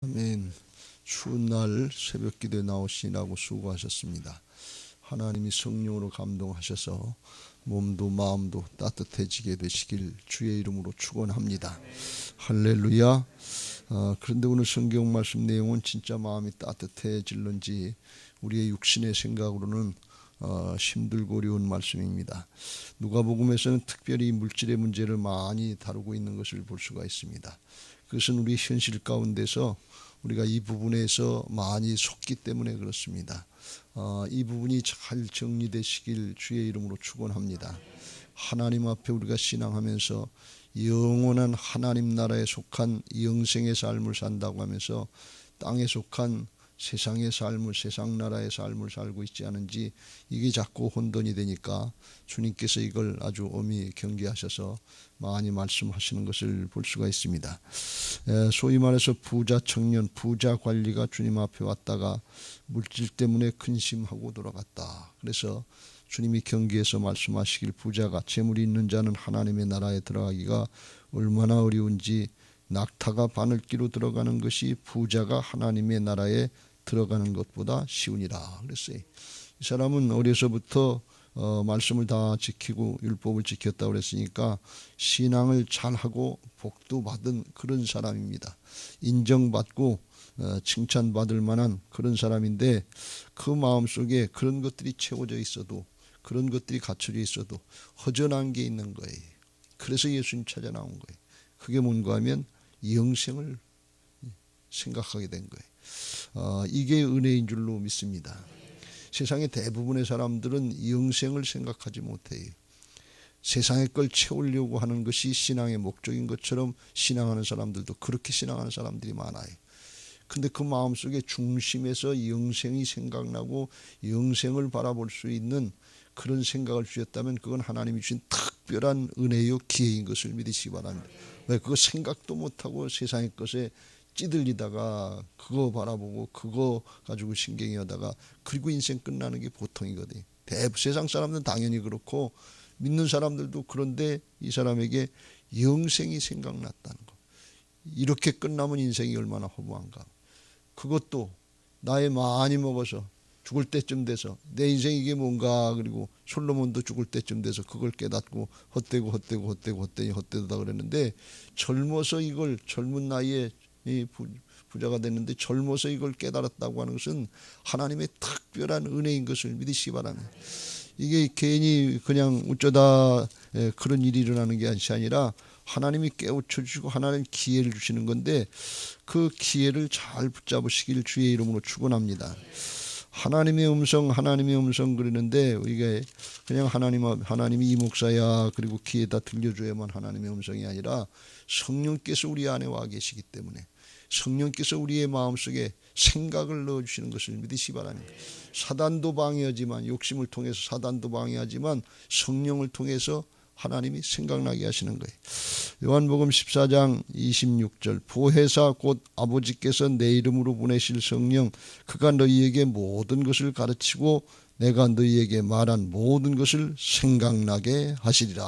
아멘. 추운 날 새벽 기도에 나오시라고 수고하셨습니다. 하나님이 성령으로 감동하셔서 몸도 마음도 따뜻해지게 되시길 주의 이름으로 축원합니다. 할렐루야. 그런데 오늘 성경 말씀 내용은 진짜 마음이 따뜻해질는지 우리의 육신의 생각으로는 힘들고 어려운 말씀입니다. 누가복음에서는 특별히 물질의 문제를 많이 다루고 있는 것을 볼 수가 있습니다. 그것은 우리 현실 가운데서 우리가 이 부분에서 많이 속기 때문에 그렇습니다. 이 부분이 잘 정리되시길 주의 이름으로 축원합니다. 하나님 앞에 우리가 신앙하면서 영원한 하나님 나라에 속한 영생의 삶을 산다고 하면서 땅에 속한 세상의 삶을, 세상 나라의 삶을 살고 있지 않은지 이게 자꾸 혼돈이 되니까 주님께서 이걸 아주 엄히 경계하셔서 많이 말씀하시는 것을 볼 수가 있습니다. 소위 말해서 부자 청년, 부자 관리가 주님 앞에 왔다가 물질 때문에 근심하고 돌아갔다. 그래서 주님이 경계해서 말씀하시길, 부자가, 재물이 있는 자는 하나님의 나라에 들어가기가 얼마나 어려운지 낙타가 바늘기로 들어가는 것이 부자가 하나님의 나라에 들어가는 것보다 쉬우니라 그랬어요. 이 사람은 어려서부터 말씀을 다 지키고 율법을 지켰다고 그랬으니까 신앙을 잘하고 복도 받은 그런 사람입니다. 인정받고 칭찬받을 만한 그런 사람인데 그 마음속에 그런 것들이 채워져 있어도, 그런 것들이 갖춰져 있어도 허전한 게 있는 거예요. 그래서 예수님 찾아 나온 거예요. 그게 뭔가 하면 영생을 생각하게 된 거예요. 이게 은혜인 줄로 믿습니다. 세상의 대부분의 사람들은 영생을 생각하지 못해요. 세상의 걸 채우려고 하는 것이 신앙의 목적인 것처럼 신앙하는 사람들도 그렇게 신앙하는 사람들이 많아요. 근데 그 마음속에 중심에서 영생이 생각나고 영생을 바라볼 수 있는 그런 생각을 주셨다면 그건 하나님이 주신 특별한 은혜요 기회인 것을 믿으시기 바랍니다. 왜 그거 생각도 못하고 세상의 것에 찌들리다가 그거 바라보고 그거 가지고 신경이 하다가 그리고 인생 끝나는 게 보통이거든요. 세상 사람들은 당연히 그렇고 믿는 사람들도 그런데 이 사람에게 영생이 생각났다는 거. 이렇게 끝나면 인생이 얼마나 허무한가. 그것도 나이 많이 먹어서 죽을 때쯤 돼서 내 인생이 이게 뭔가, 그리고 솔로몬도 죽을 때쯤 돼서 그걸 깨닫고 헛되더다 그랬는데 젊어서 이걸, 젊은 나이에 부자가 됐는데 젊어서 이걸 깨달았다고 하는 것은 하나님의 특별한 은혜인 것을 믿으시기 바랍니다. 이게 괜히 그냥 어쩌다 그런 일이 일어나는 게 아니라 하나님이 깨우쳐 주시고 하나님 기회를 주시는 건데 그 기회를 잘 붙잡으시길 주의 이름으로 축원합니다. 하나님의 음성 그러는데 이게 그냥 하나님이 이 목사야 그리고 귀에다 들려줘야만 하나님의 음성이 아니라 성령께서 우리 안에 와 계시기 때문에 성령께서 우리의 마음속에 생각을 넣어주시는 것을 믿으시기 바랍니다. 사단도 방해하지만, 욕심을 통해서 사단도 방해하지만 성령을 통해서 하나님이 생각나게 하시는 거예요. 요한복음 14장 26절, 보혜사 곧 아버지께서 내 이름으로 보내실 성령, 그가 너희에게 모든 것을 가르치고 내가 너희에게 말한 모든 것을 생각나게 하시리라.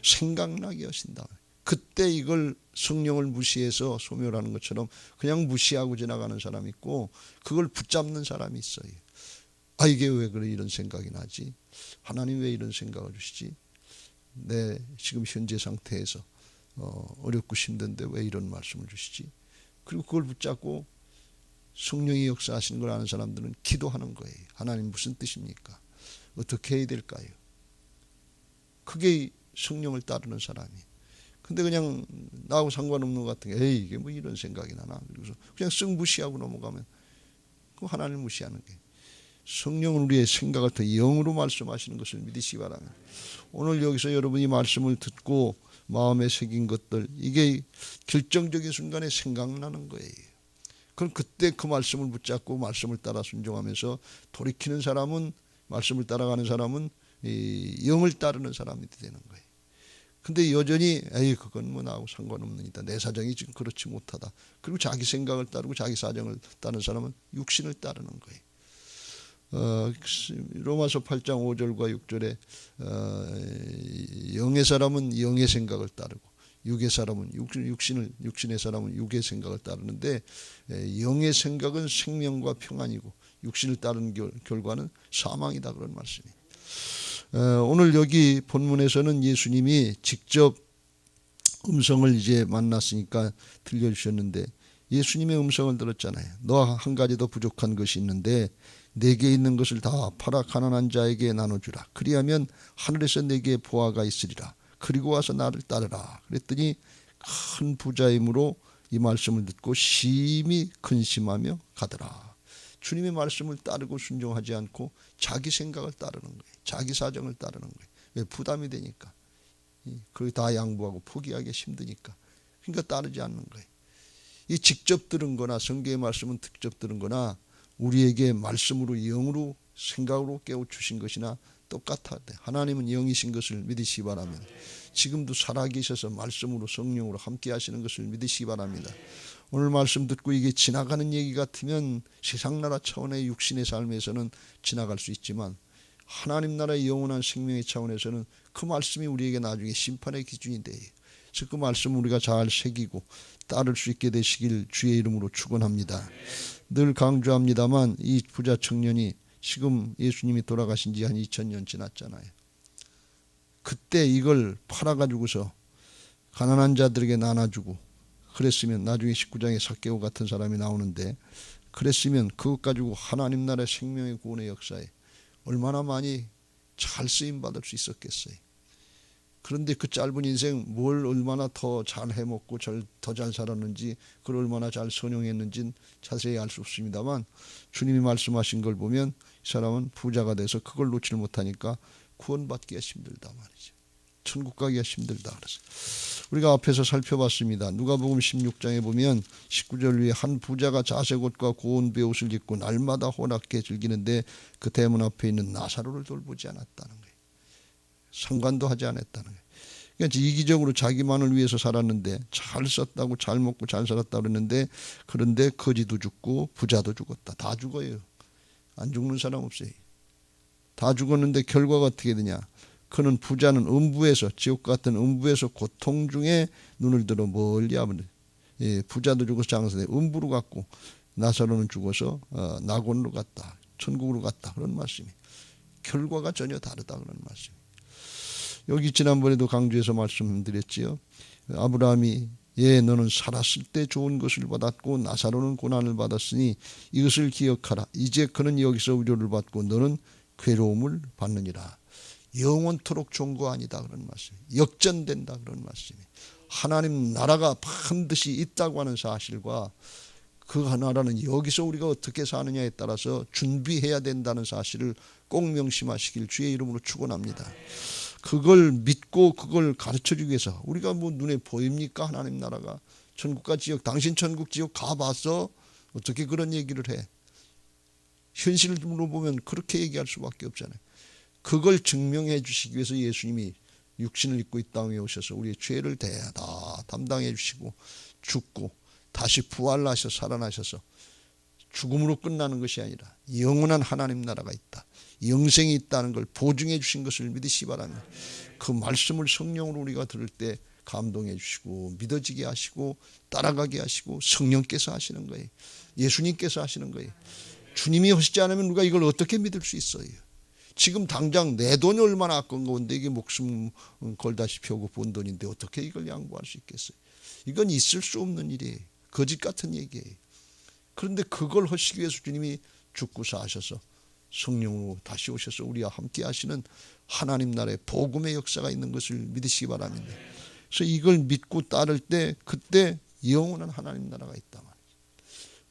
생각나게 하신다. 그때 이걸 성령을 무시해서 소멸하는 것처럼 그냥 무시하고 지나가는 사람이 있고 그걸 붙잡는 사람이 있어요. 이게 왜 그래 이런 생각이 나지? 하나님 왜 이런 생각을 주시지? 내 지금 현재 상태에서 어렵고 힘든데 왜 이런 말씀을 주시지? 그리고 그걸 붙잡고 성령이 역사하시는 걸 아는 사람들은 기도하는 거예요. 하나님 무슨 뜻입니까? 어떻게 해야 될까요? 그게 성령을 따르는 사람이. 근데 그냥 나하고 상관없는 것 같은 게, 이게 뭐 이런 생각이 나나? 그래서 그냥 쓱 무시하고 넘어가면 그 하나님을 무시하는 게. 성령은 우리의 생각을 더 영으로 말씀하시는 것을 믿으시기 바랍니다. 오늘 여기서 여러분이 말씀을 듣고 마음에 새긴 것들, 이게 결정적인 순간에 생각나는 거예요. 그럼 그때 그 말씀을 붙잡고 말씀을 따라 순종하면서 돌이키는 사람은, 말씀을 따라가는 사람은 영을 따르는 사람이 되는 거예요. 근데 여전히 그건 뭐 나하고 상관없는 일이다. 내 사정이 지금 그렇지 못하다. 그리고 자기 생각을 따르고 자기 사정을 따르는 사람은 육신을 따르는 거예요. 로마서 8장 5절과 6절에 영의 사람은 영의 생각을 따르고 육의 사람은 육신의 사람은 육의 생각을 따르는데 영의 생각은 생명과 평안이고 육신을 따르는 결과는 사망이다 그런 말씀이에요. 오늘 여기 본문에서는 예수님이 직접 음성을 이제 만났으니까 들려주셨는데 예수님의 음성을 들었잖아요. 너 한 가지 더 부족한 것이 있는데 내게 있는 것을 다 팔아 가난한 자에게 나눠주라. 그리하면 하늘에서 내게 보화가 있으리라. 그리고 와서 나를 따르라. 그랬더니 큰 부자이므로 이 말씀을 듣고 심히 근심하며 가더라. 주님의 말씀을 따르고 순종하지 않고 자기 생각을 따르는 거예요. 자기 사정을 따르는 거예요. 왜? 부담이 되니까. 그걸 다 양보하고 포기하기 힘드니까. 그러니까 따르지 않는 거예요. 이 직접 들은 거나 성경의 말씀은 직접 들은 거나 우리에게 말씀으로 영으로 생각으로 깨우치신 것이나 똑같아. 하나님은 영이신 것을 믿으시기 바랍니다. 지금도 살아계셔서 말씀으로 성령으로 함께 하시는 것을 믿으시기 바랍니다. 오늘 말씀 듣고 이게 지나가는 얘기 같으면 세상 나라 차원의 육신의 삶에서는 지나갈 수 있지만 하나님 나라의 영원한 생명의 차원에서는 그 말씀이 우리에게 나중에 심판의 기준이 돼요. 그래서 그 말씀 우리가 잘 새기고 따를 수 있게 되시길 주의 이름으로 축원합니다. 늘 강조합니다만 이 부자 청년이 지금 예수님이 돌아가신 지 한 2000년 지났잖아요. 그때 이걸 팔아가지고서 가난한 자들에게 나눠주고 그랬으면 나중에 19장에 삭개오 같은 사람이 나오는데 그랬으면 그것 가지고 하나님 나라의 생명의 구원의 역사에 얼마나 많이 잘 쓰임받을 수 있었겠어요. 그런데 그 짧은 인생 뭘 얼마나 더 잘 해먹고 더 잘 살았는지 그걸 얼마나 잘 선용했는지는 자세히 알 수 없습니다만 주님이 말씀하신 걸 보면 이 사람은 부자가 돼서 그걸 놓지 못하니까 구원받기가 힘들다 말이죠. 천국 가기가 힘들다 그래서 우리가 앞에서 살펴봤습니다. 누가복음 16장에 보면 19절 위에 한 부자가 자색 옷과 고운 베옷을 입고 날마다 호락게 즐기는데 그 대문 앞에 있는 나사로를 돌보지 않았다는 거예요. 상관도 하지 않았다는 거예요. 그러니까 이기적으로 자기만을 위해서 살았는데 잘 썼다고 잘 먹고 잘 살았다 그랬는데 그런데 거지도 죽고 부자도 죽었다. 다 죽어요. 안 죽는 사람 없어요. 다 죽었는데 결과가 어떻게 되냐. 그는 부자는 음부에서 지옥 같은 음부에서 고통 중에 눈을 들어 멀리 하면 부자도 죽어서 장사돼 음부로 갔고 나사로는 죽어서 낙원으로 갔다. 천국으로 갔다. 그런 말씀이. 결과가 전혀 다르다 그런 말씀이. 여기 지난번에도 강조해서 말씀드렸지요. 아브라함이 너는 살았을 때 좋은 것을 받았고 나사로는 고난을 받았으니 이것을 기억하라. 이제 그는 여기서 위로를 받고 너는 괴로움을 받느니라. 영원토록 좋은 거 아니다 그런 말씀. 역전된다 그런 말씀이. 하나님 나라가 반드시 있다고 하는 사실과 그 나라는 여기서 우리가 어떻게 사느냐에 따라서 준비해야 된다는 사실을 꼭 명심하시길 주의 이름으로 축원합니다. 그걸 믿고 그걸 가르쳐주기 위해서 우리가 뭐 눈에 보입니까? 하나님 나라가 천국과 지옥 당신 천국 지옥 가봤어? 어떻게 그런 얘기를 해? 현실로 보면 그렇게 얘기할 수밖에 없잖아요. 그걸 증명해 주시기 위해서 예수님이 육신을 입고 이 땅에 오셔서 우리의 죄를 다 담당해 주시고 죽고 다시 부활하셔서 살아나셔서 죽음으로 끝나는 것이 아니라 영원한 하나님 나라가 있다. 영생이 있다는 걸 보증해 주신 것을 믿으시기 바랍니다. 그 말씀을 성령으로 우리가 들을 때 감동해 주시고 믿어지게 하시고 따라가게 하시고 성령께서 하시는 거예요. 예수님께서 하시는 거예요. 주님이 하시지 않으면 우리가 이걸 어떻게 믿을 수 있어요. 지금 당장 내 돈이 얼마나 아까운데 이게 목숨 걸다시피 하고 본 돈인데 어떻게 이걸 양보할 수 있겠어요. 이건 있을 수 없는 일이에요. 거짓 같은 얘기예요. 그런데 그걸 하시기 위해서 주님이 죽고 사셔서 성령으로 다시 오셔서 우리와 함께 하시는 하나님 나라의 복음의 역사가 있는 것을 믿으시기 바랍니다. 그래서 이걸 믿고 따를 때 그때 영원한 하나님 나라가 있다 말이죠.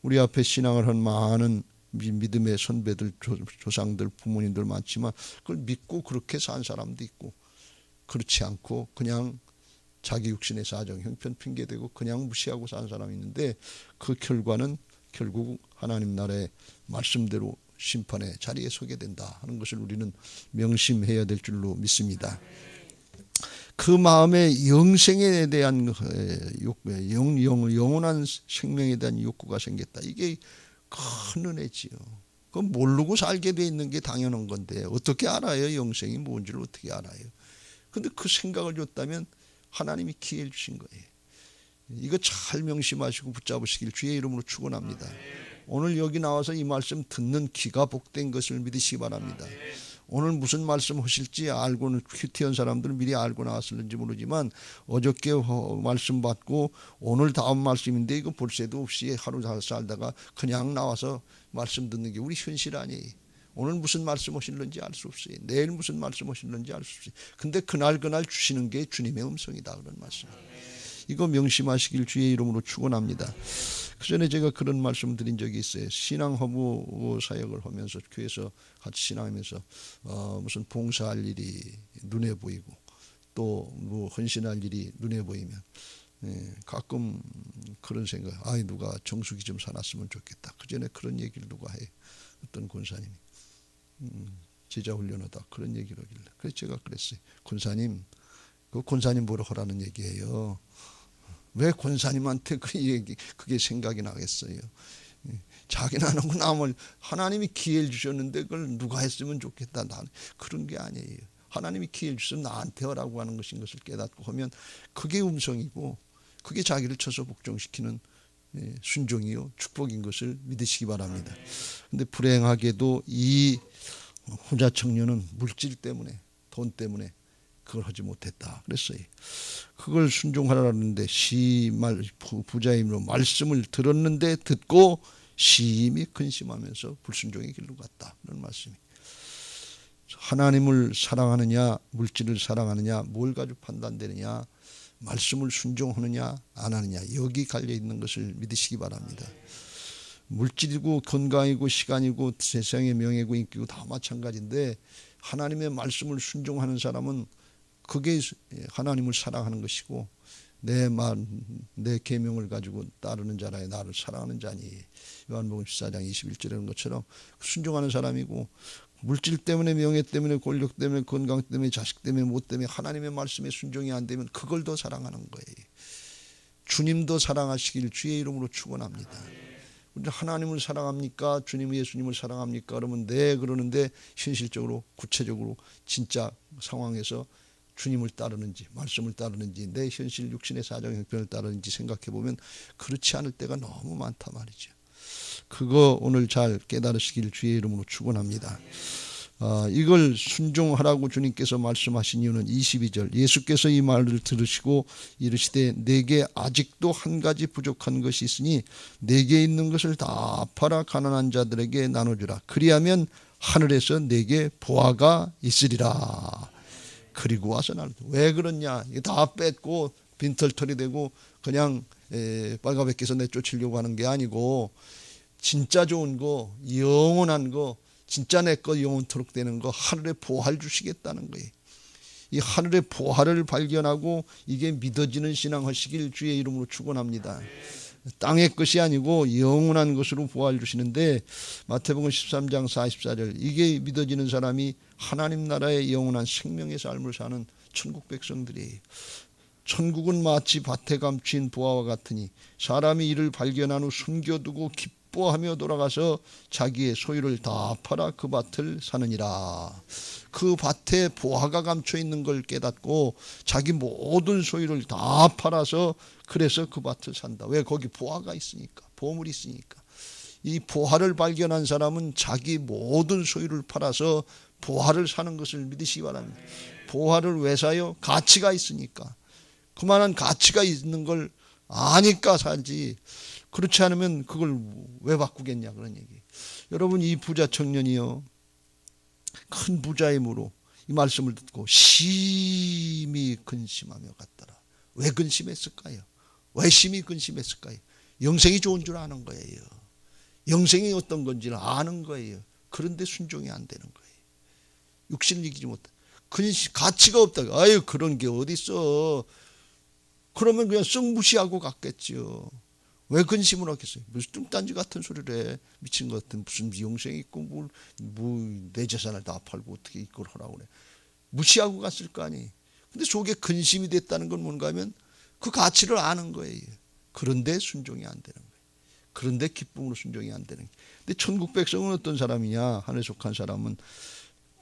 우리 앞에 신앙을 한 많은 믿음의 선배들, 조상들, 부모님들 많지만 그걸 믿고 그렇게 산 사람도 있고 그렇지 않고 그냥 자기 육신의 사정, 형편 핑계대고 그냥 무시하고 산 사람이 있는데 그 결과는 결국 하나님 나라의 말씀대로 심판의 자리에 서게 된다 하는 것을 우리는 명심해야 될 줄로 믿습니다. 그 마음에 영생에 대한 영원한 생명에 대한 욕구가 생겼다. 이게 큰 은혜지요. 그건 모르고 살게 돼 있는 게 당연한 건데 어떻게 알아요? 영생이 뭔지를 어떻게 알아요? 근데 그 생각을 줬다면 하나님이 기회를 주신 거예요. 이거 잘 명심하시고 붙잡으시길 주의 이름으로 축원합니다. 오늘 여기 나와서 이 말씀 듣는 귀가 복된 것을 믿으시기 바랍니다. 오늘 무슨 말씀 하실지 알고는 큐티한 사람들은 미리 알고 나왔을는지 모르지만 어저께 말씀 받고 오늘 다음 말씀인데 이거 볼 새도 없이 하루 살다가 그냥 나와서 말씀 듣는 게 우리 현실 아니에요. 오늘 무슨 말씀 하실는지 알 수 없어요. 내일 무슨 말씀 하실는지 알 수 없어요. 근데 그날 주시는 게 주님의 음성이다 그런 말씀이에요. 이거 명심하시길 주의 이름으로 축원합니다. 그 전에 제가 그런 말씀 드린 적이 있어요. 신앙 허브 사역을 하면서 교회에서 같이 신앙하면서 무슨 봉사할 일이 눈에 보이고 또 뭐 헌신할 일이 눈에 보이면 가끔 그런 생각, 누가 정수기 좀 사놨으면 좋겠다. 그 전에 그런 얘기를 누가 해요. 어떤 권사님이 제자 훈련하다 그런 얘기를 하길래 그래서 제가 그랬어요. 권사님, 그 권사님 보러 하라는 얘기예요. 왜 권사님한테 그게 생각이 나겠어요. 자기는 안 하고 남을 하나님이 기회를 주셨는데 그걸 누가 했으면 좋겠다. 나는 그런 게 아니에요. 하나님이 기회를 주셔서 나한테 하라고 하는 것인 것을 깨닫고 하면 그게 음성이고 그게 자기를 쳐서 복종시키는 순종이요 축복인 것을 믿으시기 바랍니다. 그런데 불행하게도 이 후자 청년은 물질 때문에 돈 때문에 그걸 하지 못했다 그랬어요. 그걸 순종하라는데 부자의 힘으로 말씀을 들었는데 듣고 심히 근심하면서 불순종의 길로 갔다 그런 말씀이. 하나님을 사랑하느냐 물질을 사랑하느냐 뭘 가지고 판단되느냐 말씀을 순종하느냐 안 하느냐 여기 갈려있는 것을 믿으시기 바랍니다. 물질이고 건강이고 시간이고 세상의 명예고 인기고 다 마찬가지인데 하나님의 말씀을 순종하는 사람은 그게 하나님을 사랑하는 것이고 내 계명을 가지고 따르는 자라야 나를 사랑하는 자니 요한복음 14장 21절에 것처럼 순종하는 사람이고 물질 때문에 명예 때문에 권력 때문에 건강 때문에 자식 때문에 뭐 때문에 하나님의 말씀에 순종이 안 되면 그걸 더 사랑하는 거예요. 주님도 사랑하시길 주의 이름으로 축원합니다. 우리 하나님을 사랑합니까? 주님 예수님을 사랑합니까? 그러면 네 그러는데 현실적으로 구체적으로 진짜 상황에서 주님을 따르는지 말씀을 따르는지 내 현실 육신의 사정 형편을 따르는지 생각해 보면 그렇지 않을 때가 너무 많다 말이죠. 그거 오늘 잘 깨달으시길 주의 이름으로 축원합니다. 이걸 순종하라고 주님께서 말씀하신 이유는 22절 예수께서 이 말을 들으시고 이르시되 내게 아직도 한 가지 부족한 것이 있으니 내게 있는 것을 다 팔아 가난한 자들에게 나눠주라. 그리하면 하늘에서 내게 보화가 있으리라. 그리고 와서 나를 왜 그러냐 다 뺏고 빈털털이 되고 그냥 빨가벗겨서 내쫓으려고 하는 게 아니고 진짜 좋은 거 영원한 거 진짜 내 거 영원토록 되는 거 하늘의 보화를 주시겠다는 거예요. 이 하늘의 보화를 발견하고 이게 믿어지는 신앙하시길 주의 이름으로 축원합니다. 땅의 것이 아니고 영원한 것으로 보화를 주시는데 마태복음 13장 44절 이게 믿어지는 사람이 하나님 나라의 영원한 생명의 삶을 사는 천국 백성들이에요. 천국은 마치 밭에 감춘 보화와 같으니 사람이 이를 발견한 후 숨겨두고 기뻐하며 돌아가서 자기의 소유를 다 팔아 그 밭을 사느니라. 그 밭에 보화가 감춰 있는 걸 깨닫고 자기 모든 소유를 다 팔아서 그래서 그 밭을 산다. 왜? 거기 보화가 있으니까, 보물이 있으니까. 이 보화를 발견한 사람은 자기 모든 소유를 팔아서 보화를 사는 것을 믿으시기 바랍니다. 보화를 왜 사요? 가치가 있으니까. 그만한 가치가 있는 걸 아니까 살지. 그렇지 않으면 그걸 왜 바꾸겠냐 그런 얘기. 여러분 이 부자 청년이요 큰 부자임으로 이 말씀을 듣고 심히 근심하며 갔더라. 왜 근심했을까요? 왜 심히 근심했을까요? 영생이 좋은 줄 아는 거예요. 영생이 어떤 건지를 아는 거예요. 그런데 순종이 안 되는 거예요. 육신을 이기지 못해. 가치가 없다. 아유 그런 게 어디 있어. 그러면 그냥 썩 무시하고 갔겠죠. 왜 근심을 하겠어요? 무슨 뚱딴지 같은 소리를 해. 미친 것 같은 무슨 영생이 있고 내 재산을 다 팔고 어떻게 이걸 하라고 그래. 무시하고 갔을 거 아니에요. 근데 속에 근심이 됐다는 건 뭔가 하면 그 가치를 아는 거예요. 그런데 순종이 안 되는 거예요. 그런데 기쁨으로 순종이 안 되는 거예요. 근데 천국 백성은 어떤 사람이냐? 하늘에 속한 사람은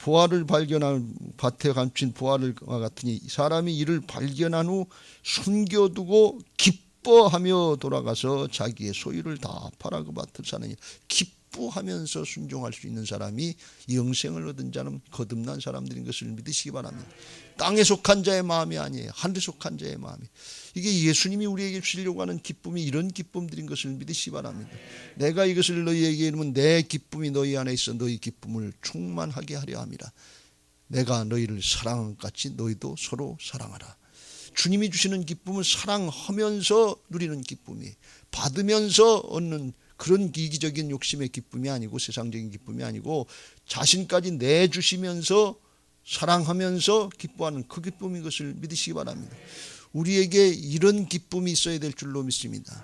보화를 발견한 밭에 감춘 보화를과 같으니 사람이 이를 발견한 후 숨겨두고 기뻐하며 돌아가서 자기의 소유를 다 팔아 그 밭을 사느니. 기뻐하면서 순종할 수 있는 사람이 영생을 얻은 자는 거듭난 사람들인 것을 믿으시기 바랍니다. 땅에 속한 자의 마음이 아니에요. 하늘에 속한 자의 마음이. 이게 예수님이 우리에게 주시려고 하는 기쁨이 이런 기쁨들인 것을 믿으시기 바랍니다. 내가 이것을 너희에게 이르면 내 기쁨이 너희 안에 있어 너희 기쁨을 충만하게 하려 함이라. 내가 너희를 사랑한 것 같이 너희도 서로 사랑하라. 주님이 주시는 기쁨은 사랑하면서 누리는 기쁨이, 받으면서 얻는 그런 이기적인 욕심의 기쁨이 아니고 세상적인 기쁨이 아니고 자신까지 내주시면서 사랑하면서 기뻐하는 그 기쁨인 것을 믿으시기 바랍니다. 우리에게 이런 기쁨이 있어야 될 줄로 믿습니다.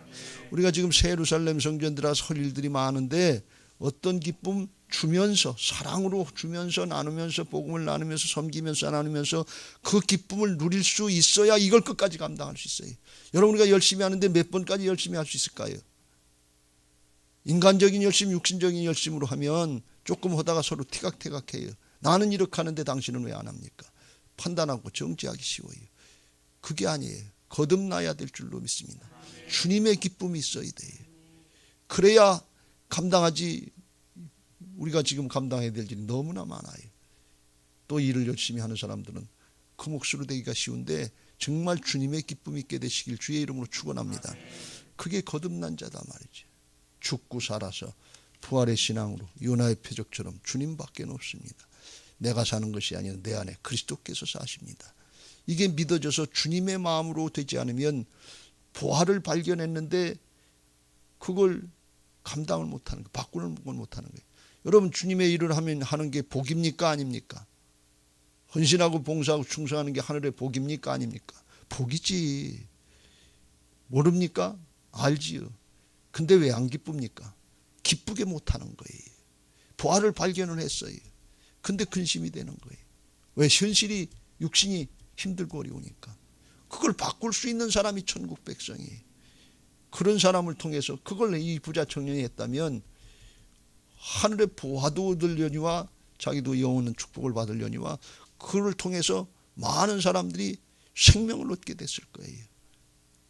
우리가 지금 새 예루살렘 성전 들어서 할 일들이 많은데 어떤 기쁨? 주면서, 사랑으로 주면서 나누면서 복음을 나누면서 섬기면서 나누면서 그 기쁨을 누릴 수 있어야 이걸 끝까지 감당할 수 있어요. 여러분, 우리가 열심히 하는데 몇 번까지 열심히 할 수 있을까요? 인간적인 열심, 육신적인 열심으로 하면 조금 하다가 서로 티각태각해요. 나는 이렇게 하는데 당신은 왜 안 합니까? 판단하고 정죄하기 쉬워요. 그게 아니에요. 거듭나야 될 줄로 믿습니다. 주님의 기쁨이 있어야 돼요. 그래야 감당하지. 우리가 지금 감당해야 될 일이 너무나 많아요. 또 일을 열심히 하는 사람들은 그 몫으로 되기가 쉬운데 정말 주님의 기쁨이 있게 되시길 주의 이름으로 축원합니다. 그게 거듭난 자다 말이죠. 죽고 살아서 부활의 신앙으로 요나의 표적처럼 주님밖에 없습니다. 내가 사는 것이 아니라 내 안에 그리스도께서 사십니다. 이게 믿어져서 주님의 마음으로 되지 않으면 부활을 발견했는데 그걸 감당을 못하는 거예요. 바꾸는 걸 못하는 거예요. 여러분, 주님의 일을 하는 게 복입니까 아닙니까? 헌신하고 봉사하고 충성하는 게 하늘의 복입니까 아닙니까? 복이지. 모릅니까? 알지요. 근데 왜 안 기쁩니까? 기쁘게 못하는 거예요. 부활을 발견을 했어요. 근데 근심이 되는 거예요. 왜? 현실이, 육신이 힘들고 어려우니까. 그걸 바꿀 수 있는 사람이 천국 백성이에요. 그런 사람을 통해서 그걸 이 부자 청년이 했다면 하늘의 보화도 얻으려니와 자기도 영원한 축복을 받으려니와 그를 통해서 많은 사람들이 생명을 얻게 됐을 거예요.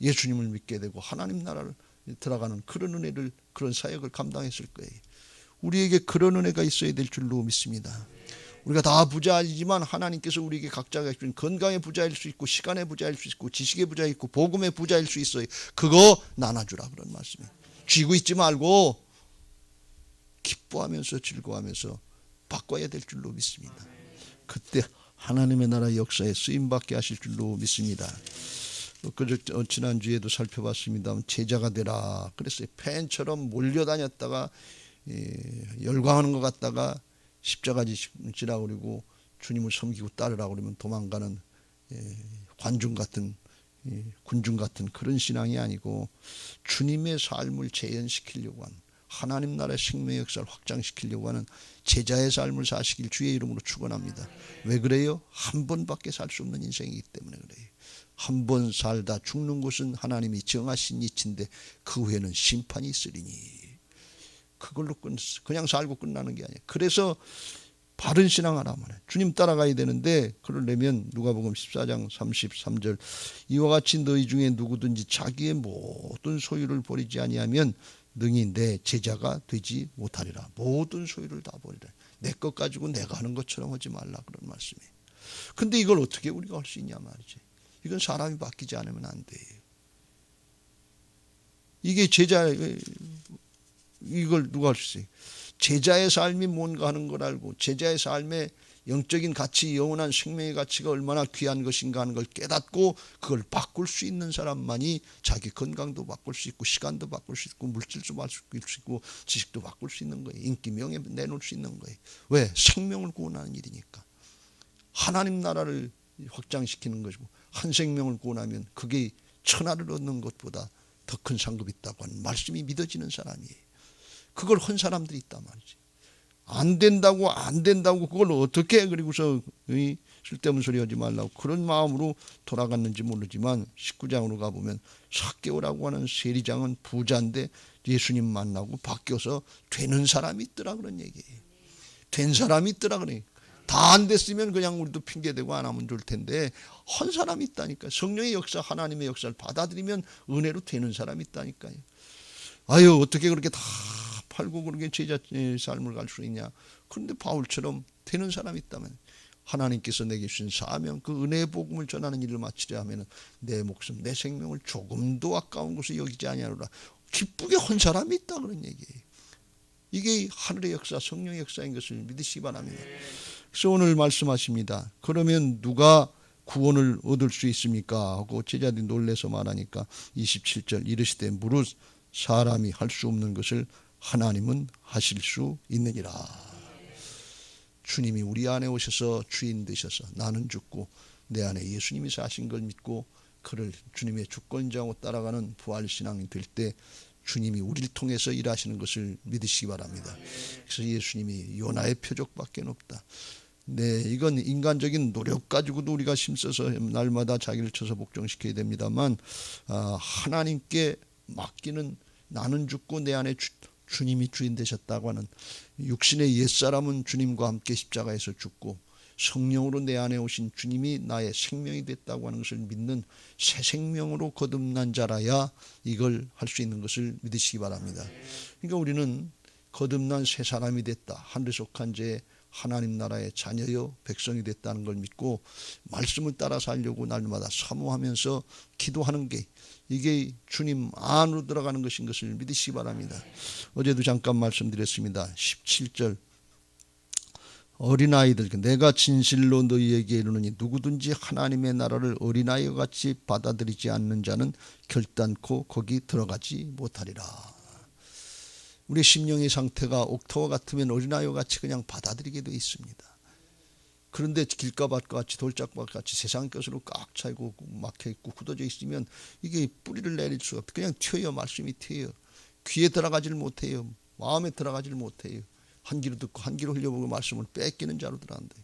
예수님을 믿게 되고 하나님 나라를 들어가는 그런 은혜를, 그런 사역을 감당했을 거예요. 우리에게 그런 은혜가 있어야 될 줄로 믿습니다. 우리가 다 부자이지만 하나님께서 우리에게 각자가 주신 건강의 부자일 수 있고 시간의 부자일 수 있고 지식의 부자일 수 있고 복음의 부자일 수 있어요. 그거 나눠주라 그런 말씀이에요. 쥐고 있지 말고 기뻐하면서 즐거워하면서 바꿔야 될 줄로 믿습니다. 그때 하나님의 나라 역사에 쓰임받게 하실 줄로 믿습니다. 지난주에도 살펴봤습니다. 제자가 되라 그랬어요. 팬처럼 몰려다녔다가 열광하는 것 같다가 십자가 지라고 그러고 주님을 섬기고 따르라고 그러면 도망가는 관중 같은 군중 같은 그런 신앙이 아니고 주님의 삶을 재현시키려고 하는 하나님 나라의 생명의 역사를 확장시키려고 하는 제자의 삶을 사시길 주의 이름으로 축원합니다. 왜 그래요? 한 번밖에 살 수 없는 인생이기 때문에 그래요. 한 번 살다 죽는 것은 하나님이 정하신 이치인데 그 후에는 심판이 있으리니 그걸로 그냥 살고 끝나는 게 아니에요. 그래서 바른 신앙하라 말이에요. 주님 따라가야 되는데 그러려면 누가복음 14장 33절 이와 같이 너희 중에 누구든지 자기의 모든 소유를 버리지 아니하면 능히 내 제자가 되지 못하리라. 모든 소유를 다 버리라. 내 것 가지고 내가 하는 것처럼 하지 말라 그런 말씀이에요. 근데 이걸 어떻게 우리가 할 수 있냐 말이지. 이건 사람이 바뀌지 않으면 안 돼요. 이게 이걸 누가 할 수 있어요? 제자의 삶이 뭔가 하는 걸 알고 제자의 삶에 영적인 가치, 영원한 생명의 가치가 얼마나 귀한 것인가 하는 걸 깨닫고 그걸 바꿀 수 있는 사람만이 자기 건강도 바꿀 수 있고 시간도 바꿀 수 있고 물질도 바꿀 수 있고 지식도 바꿀 수 있는 거예요. 인기, 명예 내놓을 수 있는 거예요. 왜? 생명을 구원하는 일이니까. 하나님 나라를 확장시키는 것이고 한 생명을 구원하면 그게 천하를 얻는 것보다 더 큰 상급이 있다고 하는 말씀이 믿어지는 사람이에요. 그걸 한 사람들이 있단 말이지. 안 된다고 그걸 어떻게 해? 그리고서 쓸데없는 소리 하지 말라고 그런 마음으로 돌아갔는지 모르지만 19장으로 가보면 삭개오라고 하는 세리장은 부자인데 예수님 만나고 바뀌어서 되는 사람이 있더라 그런 얘기예요. 된 사람이 있더라 그래. 다 안 됐으면 그냥 우리도 핑계대고 안 하면 좋을 텐데 한 사람이 있다니까. 성령의 역사, 하나님의 역사를 받아들이면 은혜로 되는 사람이 있다니까요. 아유, 어떻게 그렇게 다 팔고 그렇게 제자 삶을 갈 수 있냐. 그런데 바울처럼 되는 사람이 있다면, 하나님께서 내게 주신 사명, 그 은혜의 복음을 전하는 일을 마치려 하면 내 목숨, 내 생명을 조금도 아까운 것을 여기지 아니하노라. 기쁘게 한 사람이 있다, 그런 얘기예요. 이게 하늘의 역사, 성령의 역사인 것을 믿으시기 바랍니다. 그래서 오늘 말씀하십니다. 그러면 누가 구원을 얻을 수 있습니까? 하고 제자들이 놀래서 말하니까 27절, 이르시되 무릇 사람이 할 수 없는 것을 하나님은 하실 수 있느니라. 주님이 우리 안에 오셔서 주인 되셔서 나는 죽고 내 안에 예수님이 사신 걸 믿고 그를 주님의 주권자로 따라가는 부활신앙이 될 때 주님이 우리를 통해서 일하시는 것을 믿으시기 바랍니다. 그래서 예수님이 요나의 표적밖에 없다. 네, 이건 인간적인 노력 가지고도 우리가 힘써서 날마다 자기를 쳐서 복종시켜야 됩니다만, 하나님께 맡기는, 나는 죽고 내 안에 주님이 주인 되셨다고 하는 육신의 옛사람은 주님과 함께 십자가에서 죽고 성령으로 내 안에 오신 주님이 나의 생명이 됐다고 하는 것을 믿는 새 생명으로 거듭난 자라야 이걸 할 수 있는 것을 믿으시기 바랍니다. 그러니까 우리는 거듭난 새 사람이 됐다, 하늘에 속한 자 하나님 나라의 자녀여 백성이 됐다는 걸 믿고 말씀을 따라 살려고 날마다 사모하면서 기도하는 게, 이게 주님 안으로 들어가는 것인 것을 믿으시기 바랍니다. 어제도 잠깐 말씀드렸습니다. 17절, 어린아이들, 내가 진실로 너희에게 이르노니 누구든지 하나님의 나라를 어린아이와 같이 받아들이지 않는 자는 결단코 거기 들어가지 못하리라. 우리 심령의 상태가 옥토와 같으면 어린아이와 같이 그냥 받아들이게 되어 있습니다. 그런데 길가밭과 같이 돌짝밭 같이 세상 것으로 꽉 차고 막혀있고 굳어져 있으면 이게 뿌리를 내릴 수가 없어요. 그냥 튀어요. 말씀이 튀어요. 귀에 들어가질 못해요. 마음에 들어가질 못해요. 한 귀로 듣고 한 귀로 흘려보고 말씀을 뺏기는 자로 들어간다.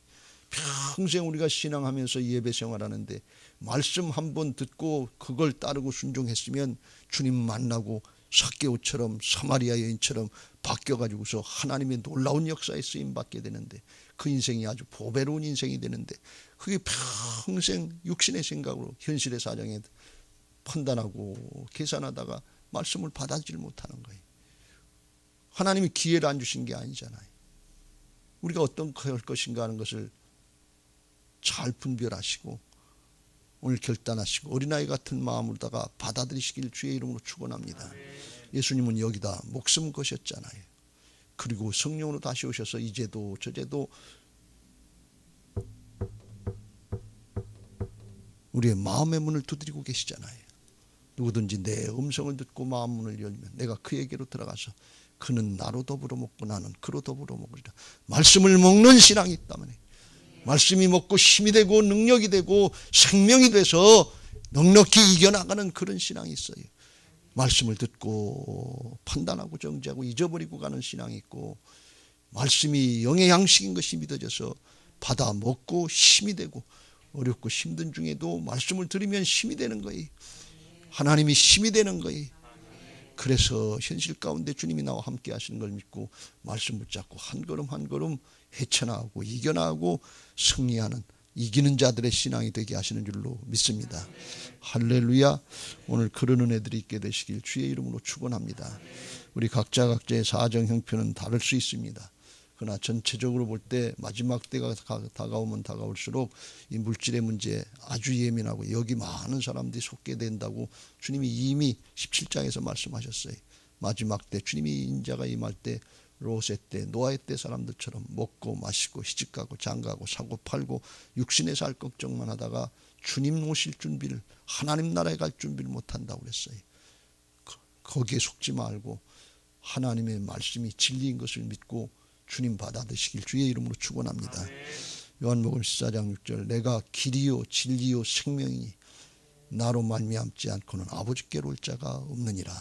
평생 우리가 신앙하면서 예배 생활하는데 말씀 한번 듣고 그걸 따르고 순종했으면 주님 만나고 삭개오처럼 사마리아 여인처럼 바뀌어가지고서 하나님의 놀라운 역사에 쓰임받게 되는데, 그 인생이 아주 보배로운 인생이 되는데, 그게 평생 육신의 생각으로 현실의 사정에 판단하고 계산하다가 말씀을 받아들이지 못하는 거예요. 하나님이 기회를 안 주신 게 아니잖아요. 우리가 어떤 걸 것인가 하는 것을 잘 분별하시고 오늘 결단하시고 어린아이 같은 마음으로다가 받아들이시길 주의 이름으로 축원합니다. 예수님은 여기다 목숨 거셨잖아요. 그리고 성령으로 다시 오셔서 이제도 저제도 우리의 마음의 문을 두드리고 계시잖아요. 누구든지 내 음성을 듣고 마음 문을 열면 내가 그에게로 들어가서 그는 나로 더불어 먹고 나는 그로 더불어 먹으리라. 말씀을 먹는 신앙이 있다면, 말씀이 먹고 힘이 되고 능력이 되고 생명이 돼서 넉넉히 이겨나가는 그런 신앙이 있어요. 말씀을 듣고 판단하고 정죄하고 잊어버리고 가는 신앙이 있고, 말씀이 영의 양식인 것이 믿어져서 받아 먹고 힘이 되고, 어렵고 힘든 중에도 말씀을 들으면 힘이 되는 거예요. 하나님이 힘이 되는 거예요. 그래서 현실 가운데 주님이 나와 함께 하시는 걸 믿고 말씀 붙잡고 한 걸음 한 걸음 헤쳐나가고 이겨나가고 승리하는, 이기는 자들의 신앙이 되게 하시는 줄로 믿습니다. 할렐루야. 오늘 그런 은혜들이 있게 되시길 주의 이름으로 축원합니다. 우리 각자 각자의 사정 형편은 다를 수 있습니다. 그러나 전체적으로 볼 때 마지막 때가 다가오면 다가올수록 이 물질의 문제에 아주 예민하고 여기 많은 사람들이 속게 된다고 주님이 이미 17장에서 말씀하셨어요. 마지막 때 주님이 인자가 임할 때 롯의 때, 노아의 때 사람들처럼 먹고 마시고 시집가고 장가고 사고 팔고 육신에 살 걱정만 하다가 주님 오실 준비를, 하나님 나라에 갈 준비를 못한다고 그랬어요. 거기에 속지 말고 하나님의 말씀이 진리인 것을 믿고 주님 받아드시길 주의 이름으로 축원합니다. 요한복음 14장 6절, 내가 길이요 진리요 생명이니 나로 말미암지 않고는 아버지께로 올 자가 없느니라.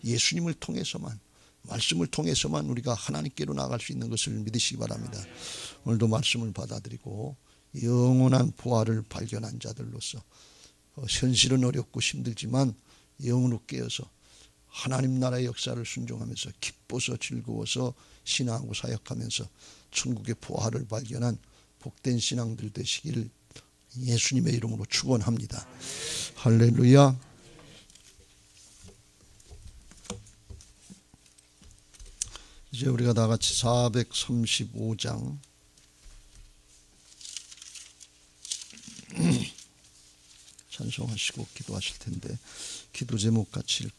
예수님을 통해서만, 말씀을 통해서만 우리가 하나님께로 나갈 수 있는 것을 믿으시기 바랍니다. 오늘도 말씀을 받아들이고 영원한 부활을 발견한 자들로서 현실은 어렵고 힘들지만 영으로 깨어서 하나님 나라의 역사를 순종하면서 기뻐서 즐거워서 신앙하고 사역하면서 천국의 부활을 발견한 복된 신앙들 되시길 예수님의 이름으로 축원합니다. 할렐루야. 이제 우리가 다 같이 435장 찬송하시고 기도하실 텐데 기도 제목 같이 읽고